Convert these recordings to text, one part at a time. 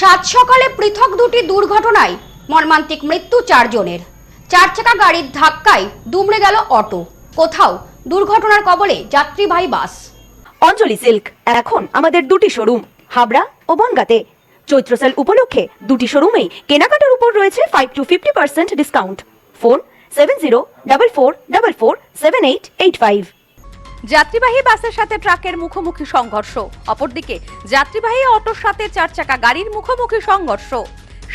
সাত সকালে পৃথক দুটি দুর্ঘটনায় মর্মান্তিক মৃত্যু 4 জনের। 4 চাকা গাড়ির ধাক্কায় দুমড়ে গেল অটো, কোথাও দুর্ঘটনার কবলে যাত্রীবাহী বাস। অঞ্জলি সিল্ক এখন আমাদের দুটি শোরুম হাবড়া ও বনগাঁতে। চৈত্র সেল উপলক্ষে দুটি শোরুমেই কেনাকাটার উপর রয়েছে 5 to 50% ডিসকাউন্ট। ফোন 7044447885। যাত্রীবাহী বাসের সাথে ট্রাকের মুখোমুখি সংঘর্ষ, অপরদিকে যাত্রীবাহী অটোর সাথে 4 চাকা গাড়ির মুখোমুখি সংঘর্ষ।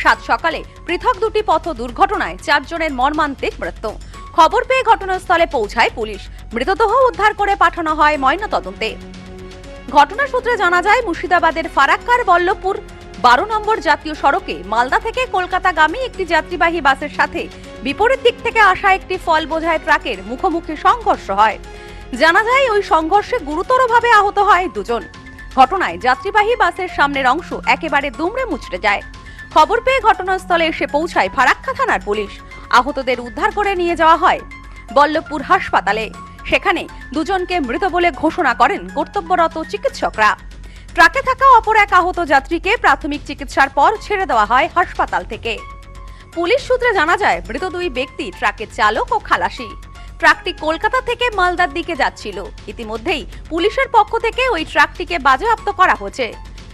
সাত সকালে পৃথক দুটি পথ দুর্ঘটনায় 4 জনের মর্মান্তিক মৃত্যু। খবর পেয়ে ঘটনাস্থলে পৌঁছায় পুলিশ, মৃতদেহ উদ্ধার করে পাঠানো হয় ময়নাতদন্তে। ঘটনা সূত্রে জানা যায়, মুর্শিদাবাদের ফারাক্কার বল্লভপুর 12 নম্বর জাতীয় সড়কে মালদা থেকে কলকাতাগামী একটি যাত্রীবাহী বাসের সাথে বিপরীত দিক থেকে আসা একটি ফল বোঝাই ট্রাকের মুখোমুখি সংঘর্ষ হয়। জানা যায়, ওই সংঘর্ষে গুরুতরভাবে আহত হয় 2 জন। ঘটনায় যাত্রীবাহী বাসের সামনের অংশ একেবারে দুমড়ে মুচড়ে যায়। খবর পেয়ে ঘটনাস্থলে এসে পৌঁছায় ফারাক্কা থানার পুলিশ। আহতদের উদ্ধার করে নিয়ে যাওয়া হয় বল্লভপুর হাসপাতালে। সেখানে 2 জনকে মৃত বলে ঘোষণা করেন কর্তব্যরত চিকিৎসকরা। ট্রাকে থাকা অপর এক আহত যাত্রীকে প্রাথমিক চিকিৎসার পর ছেড়ে দেওয়া হয় হাসপাতাল থেকে। পুলিশ সূত্রে জানা যায়, মৃত 2 ব্যক্তি ট্রাকের চালক ও খালাসি। ট্রাকটি কলকাতা থেকে মালদার দিকে যাচ্ছিল। ইতিমধ্যেই পুলিশের পক্ষ থেকে ওই ট্রাকটিকে বাজেয়াপ্ত করা হয়েছে।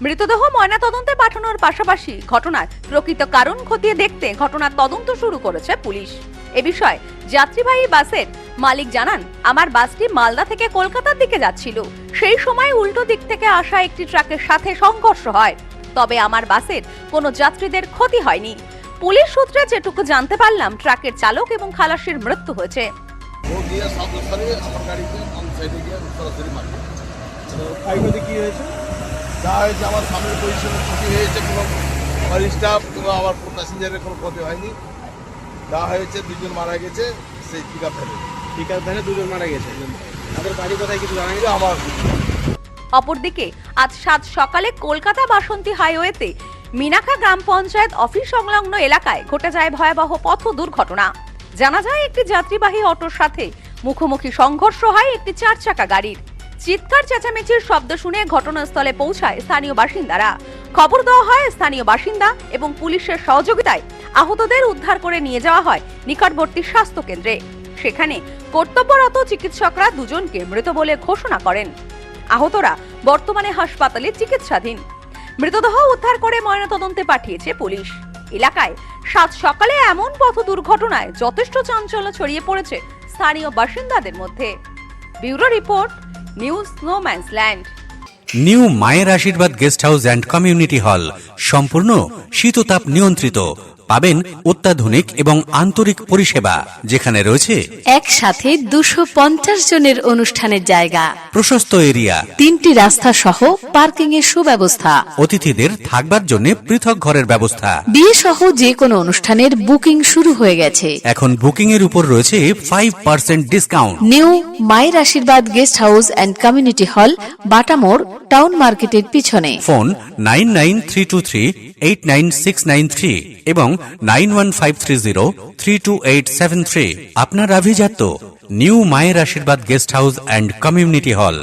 মৃতদেহ ময়নাতদন্তে পাঠানোর পাশাপাশি ঘটনার প্রকৃত কারণ খতিয়ে দেখতে ঘটনার তদন্ত শুরু করেছে পুলিশ। এ বিষয়ে যাত্রীবাহী বাসের মালিক জানান, আমার বাসটি মালদা থেকে কলকাতার দিকে যাচ্ছিল। সেই সময় উল্টো দিক থেকে আসা একটি ট্রাকের সাথে সংঘর্ষ হয়, তবে আমার বাসের কোনো যাত্রীদের ক্ষতি হয়নি। পুলিশ সূত্রে যেটুকু জানতে পারলাম, ট্রাকের চালক এবং খালাসির মৃত্যু হয়েছে। আমার সামনের পজিশনে ক্ষতি হয়েছে, কোনো আমার স্টাফ কিংবা আমার প্যাসেঞ্জারের কোনো ক্ষতি হয়নি। যা হয়েছে 2 জন মারা গেছে সেই পিকআপ ভ্যানে 2 জন মারা গেছে। তাদের বাড়ি কোথায় কিছু জানা গেছে আমার। অপরদিকে আজ 7 সকালে কলকাতা বাসন্তী হাইওয়েতে মিনাখা গ্রাম পঞ্চায়েত অফিস সংলগ্ন এলাকায় ঘটে যায় ভয়াবহ পথ দুর্ঘটনা। জানা যায়, একটি যাত্রীবাহী অটোর সাথে মুখোমুখি সংঘর্ষ হয় একটি 4 চাকা গাড়ির। চিৎকার চেঁচামেচির শব্দ শুনে ঘটনাস্থলে পৌঁছায় স্থানীয় বাসিন্দারা। খবর দেওয়া হয় স্থানীয় বাসিন্দা এবং পুলিশের সহযোগিতায় আহতদের উদ্ধার করে নিয়ে যাওয়া হয় নিকটবর্তী স্বাস্থ্য কেন্দ্রে। সেখানে কর্তব্যরত চিকিৎসকরা 2 জনকে মৃত বলে ঘোষণা করেন। আহতরা বর্তমানে হাসপাতালে চিকিৎসাধীন। মৃতদেহ উদ্ধার করে ময়নাতদন্তে পাঠিয়েছে পুলিশ। এলাকায় 7 সকালে এমন পথ দুর্ঘটনায় যথেষ্ট চাঞ্চল্য ছড়িয়ে পড়েছে স্থানীয় বাসিন্দাদের মধ্যে। Bureau report, news no man's land. New মায়ের আশীর্বাদ guest house and community hall সম্পূর্ণ শীততাপ নিয়ন্ত্রিত। পাবেন অত্যাধুনিক এবং আন্তরিক পরিষেবা, যেখানে রয়েছে একসাথে 250 জনের অনুষ্ঠানের জায়গা, প্রশস্ত এরিয়া, 3টি রাস্তা সহ পার্কিং এর সুব্যবস্থা, অতিথিদের থাকবার জন্য পৃথক ঘরের ব্যবস্থা। বিয়ে সহ যে কোনো অনুষ্ঠানের বুকিং শুরু হয়ে গেছে। এখন বুকিং এর উপর রয়েছে 5% ডিসকাউন্ট। নিউ মায়ের আশীর্বাদ guest house and community hall, বাটামোড়, town মার্কেটের পিছনে। ফোন 9932389693 এবং 9153032873। আপনার আভিজাত্য নিউ মায়ের আশীর্বাদ guest house and community hall.